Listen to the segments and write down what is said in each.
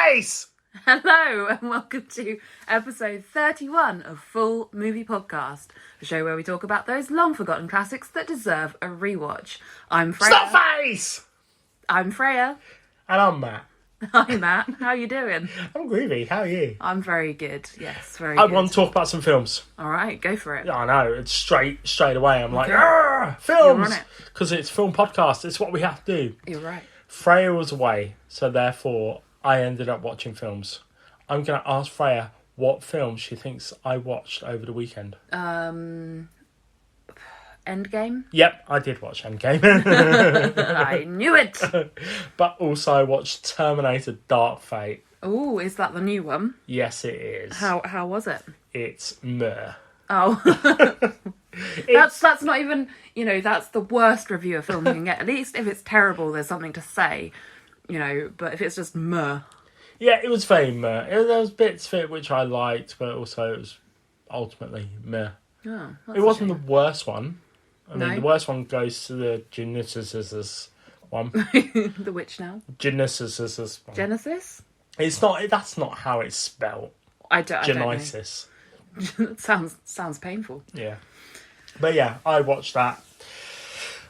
SNOTFACE! Hello and welcome to episode 31 of Full Movie Podcast, a show where we talk about those long-forgotten classics that deserve a rewatch. I'm Freya. SNOTFACE! I'm Freya. And I'm Matt. Hi Matt, how are you doing? I'm groovy, how are you? I'm very good, yes, very I good. want to talk about some films. Alright, go for it. I know, it's straight away. I'm like, You're films! on it. Because it's film podcast, it's what we have to do. You're right. Freya was away, so therefore I ended up watching films. I'm going to ask Freya what film she thinks I watched over the weekend. Endgame? Yep, I did watch Endgame. I knew it! But also I watched Terminator Dark Fate. Oh, is that the new one? Yes, it is. How was it? It's meh. Oh. That's not even, that's the worst review a film you can get. At least if it's terrible, there's something to say, but if it's just meh. Yeah, it was very meh. There was bits of it which I liked, but also it was ultimately meh. Oh, It wasn't the worst one. I mean, No. the worst one goes to the Genesis one. The which now? Genesis one. Genesis? It's not. That's not how it's spelled. I don't know. Genesis. It sounds painful. Yeah. But yeah, I watched that.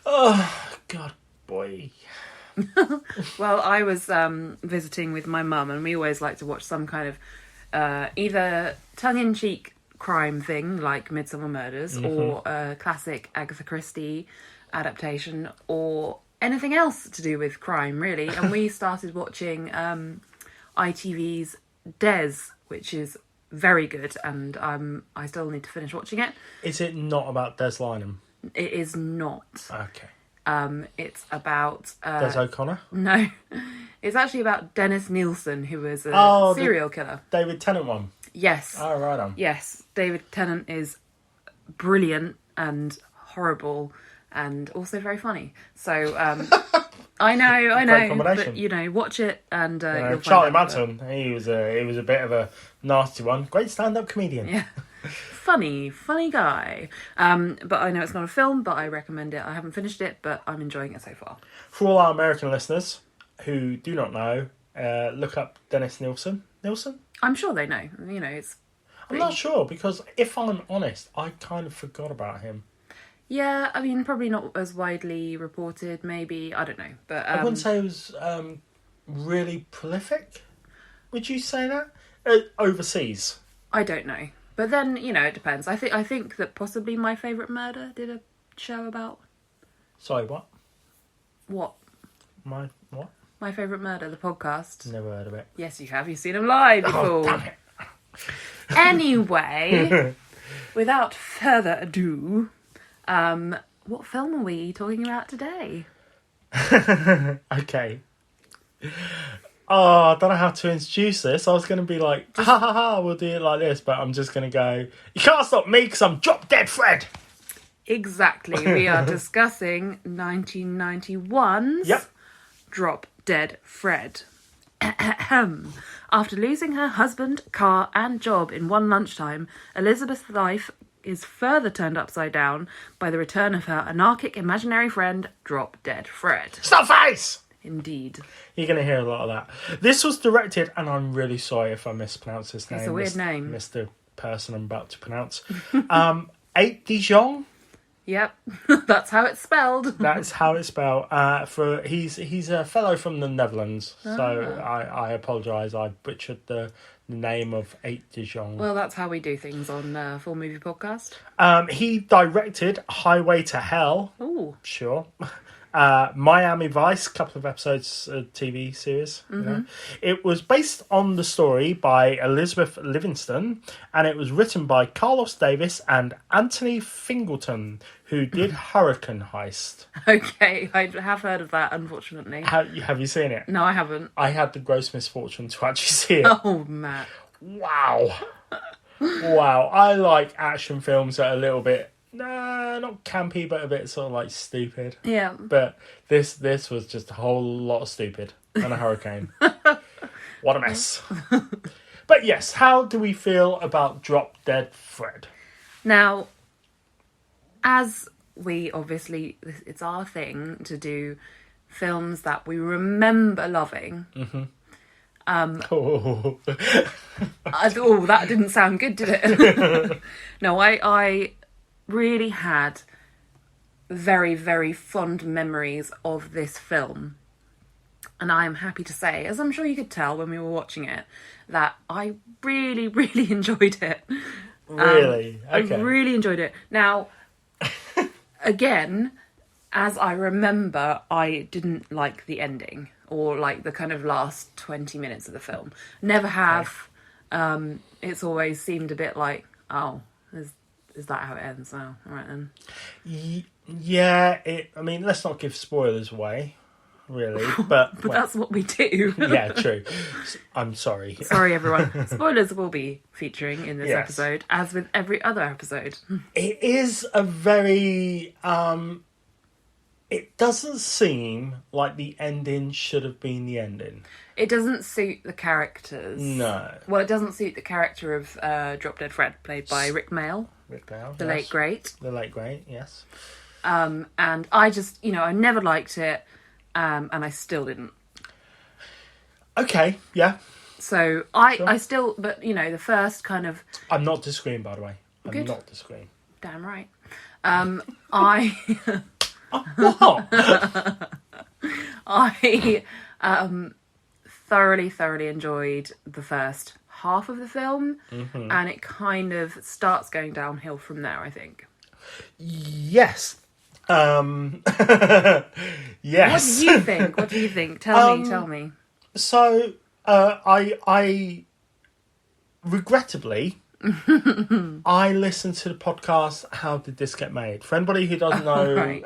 Oh, God, boy. Well, I was visiting with my mum, and we always like to watch some kind of either tongue-in-cheek crime thing like Midsummer Murders, or a classic Agatha Christie adaptation, or anything else to do with crime, really. And we started watching ITV's Des, which is very good, and I still need to finish watching it. Is it not about Des Lynam? It is not. Okay. It's about... Des O'Connor? No. It's actually about Dennis Nielsen, who was a serial killer. David Tennant one? Yes. Oh, right on. Yes. David Tennant is brilliant and horrible and also very funny. So, I know. Great combination. But, watch it and you'll find Charlie out Manson, he was a bit of a nasty one. Great stand-up comedian. Yeah. Funny guy. But I know it's not a film, but I recommend it. I haven't finished it, but I'm enjoying it so far. For all our American listeners who do not know, look up Dennis Nielsen. Nielsen? I'm sure they know. It's... I'm not sure, because if I'm honest, I kind of forgot about him. Yeah, I mean, probably not as widely reported, maybe. I don't know. But I wouldn't say he was really prolific. Would you say that? Overseas? I don't know. But then, it depends. I think that possibly My Favourite Murder did a show about... Sorry, what? What? What? My Favourite Murder, the podcast. Never heard of it. Yes, you have. You've seen them live before. Oh, damn it. Anyway, without further ado, what film are we talking about today? Okay. Oh, I don't know how to introduce this. I was going to be like, ha ha ha, we'll do it like this, but I'm just going to go, you can't stop me because I'm Drop Dead Fred. Exactly. We are discussing 1991's Yep. Drop Dead Fred. After losing her husband, car and job in one lunchtime, Elizabeth's life is further turned upside down by the return of her anarchic imaginary friend, Drop Dead Fred. SNOTFACE! Indeed. You're going to hear a lot of that. This was directed, and I'm really sorry if I mispronounce his name. It's a weird name. Mr. Person I'm about to pronounce. 8 Dijon? Yep, that's how it's spelled. That's how it's spelled. He's a fellow from the Netherlands, so I apologise. I butchered the name of 8 Dijon. Well, that's how we do things on Full Movie Podcast. He directed Highway to Hell. Ooh. Sure. Miami Vice, couple of episodes of TV series. It was based on the story by Elizabeth Livingston, and it was written by Carlos Davis and Anthony Fingleton, who did Hurricane Heist. Okay, I have heard of that, unfortunately. Have you seen it? No, I haven't. I had the gross misfortune to actually see it. Oh, Matt. Wow. Wow. I like action films that are a little bit, not campy, but a bit sort of like stupid. Yeah. But this was just a whole lot of stupid and a hurricane. What a mess. But yes, how do we feel about Drop Dead Fred? Now, as we obviously, it's our thing to do films that we remember loving. Oh. That didn't sound good, did it? No, I really had very, very fond memories of this film. And I am happy to say, as I'm sure you could tell when we were watching it, that I really, really enjoyed it. Really? Okay. I really enjoyed it. Now, again, as I remember, I didn't like the ending or like the kind of last 20 minutes of the film. Never have. Okay. It's always seemed a bit like, oh, is that how it ends? Oh, all right then. Yeah, I mean, let's not give spoilers away, really. But that's what we do. Yeah, true. I'm sorry. Sorry, everyone. Spoilers will be featuring in this episode, as with every other episode. It is a very... it doesn't seem like the ending should have been the ending. It doesn't suit the characters. No. Well, it doesn't suit the character of Drop Dead Fred, played by Rik Mayall. Rik Mayall, The late great. The late great, yes. And I just, I never liked it, and I still didn't. Okay, yeah. So I still, but the first kind of... I'm not disagreeing, by the way. I'm Good. not disagreeing. Damn right. I... What? I thoroughly enjoyed the first half of the film, and it kind of starts going downhill from there, I think. Yes. Yes. What do you think? Tell me. So, I regrettably, I listened to the podcast, How Did This Get Made? For anybody who doesn't know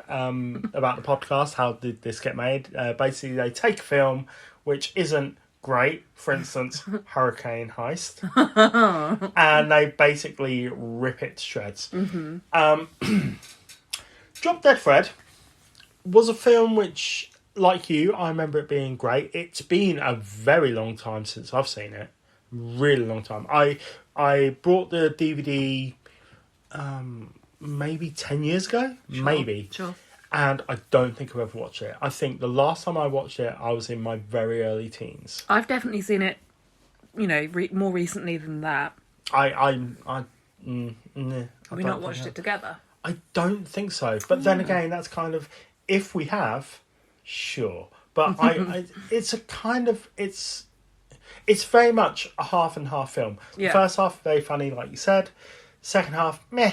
about the podcast, How Did This Get Made? Basically, they take a film which isn't great, for instance, Hurricane Heist, and they basically rip it to shreds. Drop Dead Fred was a film which, like you, I remember it being great. It's been a very long time since I've seen it. Really long time. I bought the DVD maybe 10 years ago. Sure. And I don't think I've ever watched it. I think the last time I watched it, I was in my very early teens. I've definitely seen it, more recently than that. Have we not watched it together? I don't think so. But then again, that's kind of, if we have, sure. But it's a kind of, it's very much a half and half film. Yeah. The first half, very funny, like you said. Second half, meh.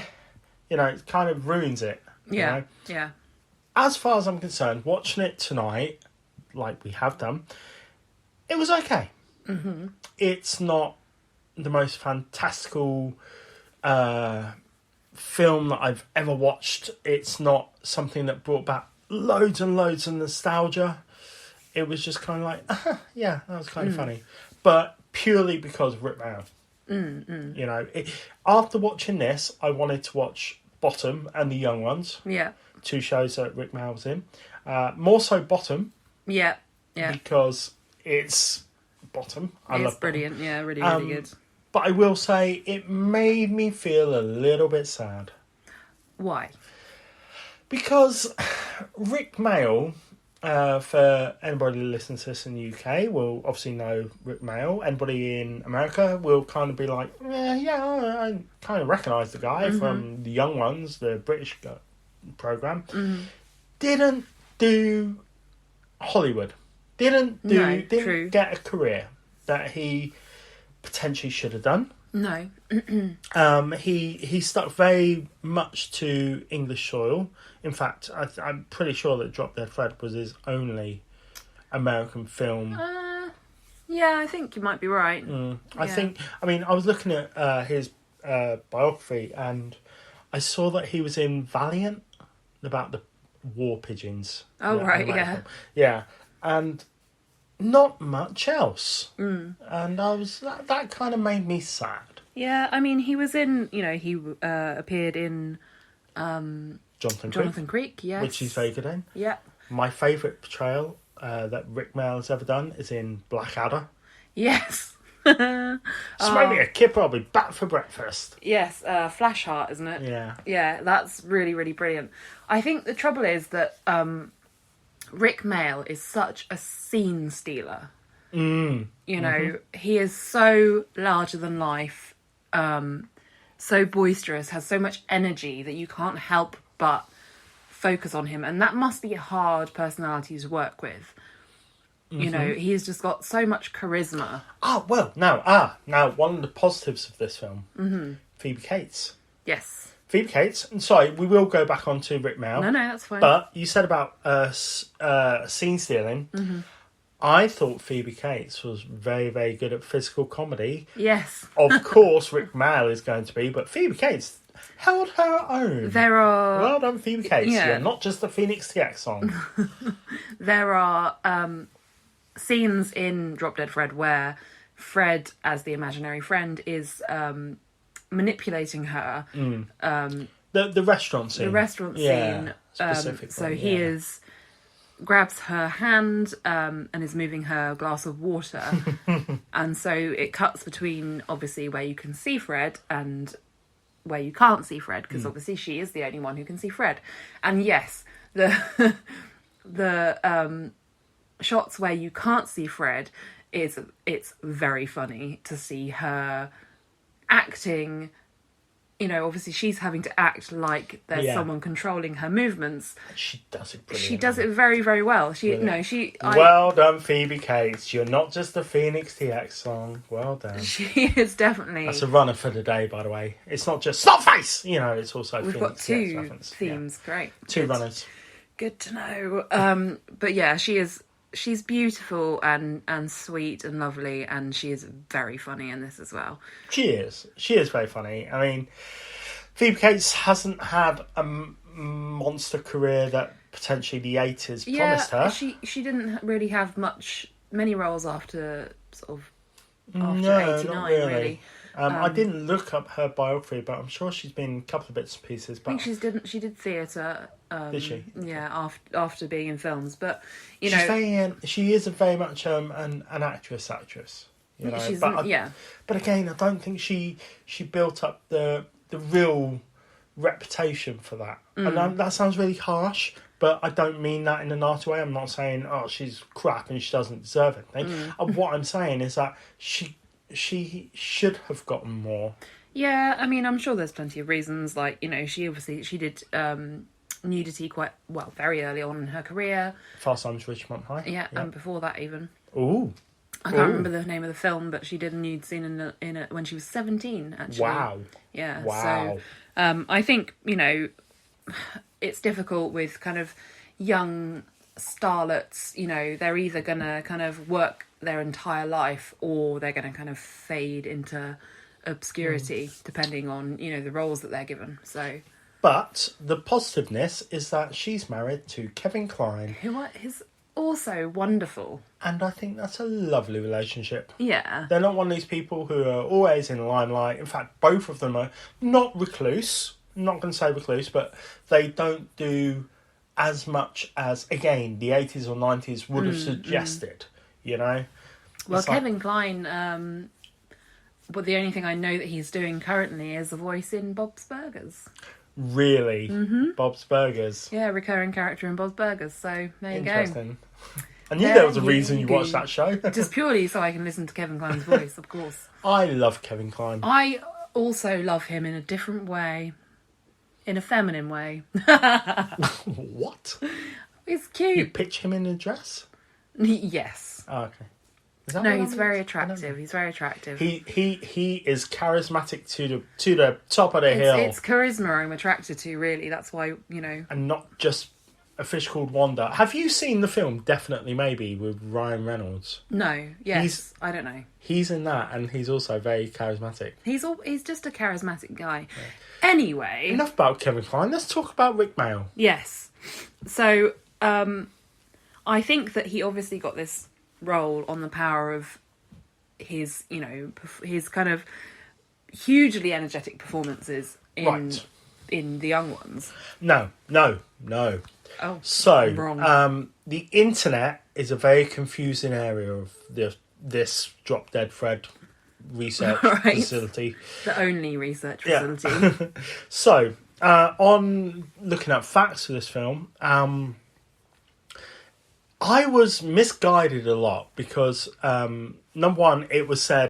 It kind of ruins it. Yeah. Yeah. As far as I'm concerned, watching it tonight, like we have done, it was okay. It's not the most fantastical film that I've ever watched. It's not something that brought back loads and loads of nostalgia. It was just kind of like, yeah, that was kind of funny. But purely because of Rik Mayall. After watching this, I wanted to watch Bottom and The Young Ones. Yeah. 2 shows that Rik Mayall was in. More so Bottom. Yeah. Because it's Bottom. It's brilliant. Bottom. Yeah, really, really good. But I will say it made me feel a little bit sad. Why? Because Rik Mayall, for anybody who listens to this in the UK, will obviously know Rik Mayall. Anybody in America will kind of be like, I kind of recognise the guy from The Young Ones, the British programme. Didn't do Hollywood. Didn't get a career that he potentially should have done. No. He stuck very much to English soil. In fact, I'm pretty sure that Drop Dead Fred was his only American film. Yeah, I think you might be right. I was looking at his biography, and I saw that he was in Valiant, about the war pigeons. Oh, right, yeah. Yeah, and not much else. And I was that kind of made me sad. Yeah, I mean, he was in, he appeared in Jonathan Creek, yes. Which he's very good in. Yeah. My favourite portrayal that Rik Mayall has ever done is in Blackadder. Yes. Smoke me a kipper, I'll be back for breakfast. Yes, Flash Heart, isn't it? Yeah. Yeah, that's really, really brilliant. I think the trouble is that Rik Mayall is such a scene stealer. You know, he is so larger than life, so boisterous, has so much energy that you can't help but focus on him. And that must be a hard personality to work with. You know, he's just got so much charisma. Now, one of the positives of this film, Phoebe Cates. Yes. Phoebe Cates, and sorry, we will go back on to Rik Mayall. No, that's fine. But you said about scene stealing. I thought Phoebe Cates was very, very good at physical comedy. Yes. Of course, Rik Mayall is going to be, but Phoebe Cates held her own. Well done, Phoebe Cates. Yeah. You're not just a Phoenix TX song. There are scenes in Drop Dead Fred where Fred, as the imaginary friend, is manipulating her. The restaurant scene. The restaurant scene. So he grabs her hand and is moving her glass of water. And so it cuts between, obviously, where you can see Fred and where you can't see Fred, because obviously she is the only one who can see Fred. And yes, the shots where you can't see Fred, it's very funny to see her acting. You know, obviously she's having to act like there's someone controlling her movements. She does it brilliantly. She does it very, very well. Well done, Phoebe Cates. You're not just a Phoenix TX song. Well done. She is definitely... That's a runner for the day, by the way. It's not just SNOTFACE! You know, it's also We've Phoenix got two TX reference. themes. Yeah. Great. Two runners. Good to know. But yeah, she's beautiful and sweet and lovely, and she is very funny in this as well. She is very funny. I mean, Phoebe Cates hasn't had a monster career that potentially the 80s promised her. She didn't really have many roles after no, 89, not really. I didn't look up her biography, but I'm sure she's been in a couple of bits and pieces. But I think she did theatre. Did she? Yeah, after being in films, but she is very much an actress. You know, but again, I don't think she built up the real reputation for that. And that sounds really harsh, but I don't mean that in a nasty way. I'm not saying she's crap and she doesn't deserve anything. What I'm saying is that she should have gotten more. Yeah, I mean, I'm sure there's plenty of reasons. Like, you know, she did nudity quite well very early on in her career. Fast Times at Ridgemont High. Yeah, and before that even. Ooh. I can't remember the name of the film, but she did a nude scene in it when she was 17. Actually. Wow. Yeah. Wow. So, I think, you know, it's difficult with kind of young starlets. You know, they're either gonna kind of work their entire life, or they're going to kind of fade into obscurity, depending on, you know, the roles that they're given. So, but the positiveness is that she's married to Kevin Kline, who is also wonderful, and I think that's a lovely relationship. Yeah, they're not one of these people who are always in the limelight. In fact, both of them are not recluse. I'm not going to say recluse, but they don't do as much as, again, the 80s or 90s would have suggested. You know, well, Kevin Kline. But the only thing I know that he's doing currently is a voice in Bob's Burgers. Really, Bob's Burgers. Yeah, recurring character in Bob's Burgers. So there you go. Interesting. I knew there was a reason you watched that show. Just purely so I can listen to Kevin Kline's voice, of course. I love Kevin Kline. I also love him in a different way, in a feminine way. What? He's cute. You pitch him in a dress? Yes. Oh, okay. No, he's very attractive. He's very attractive. He is charismatic to the top of the hill. It's charisma I'm attracted to, really. That's why, you know. And not just a fish called Wanda. Have you seen the film Definitely Maybe with Ryan Reynolds? No. Yes. I don't know. He's in that, and he's also very charismatic. He's just a charismatic guy. Yeah. Anyway. Enough about Kevin Kline. Let's talk about Rik Mayall. Yes. So, I think that he obviously got this role on the power of his, you know, his kind of hugely energetic performances in The Young Ones. No. Oh, so wrong. The internet is a very confusing area of this Drop Dead Fred research facility. The only research facility. Yeah. So, on looking at facts for this film, I was misguided a lot because, number one, it was said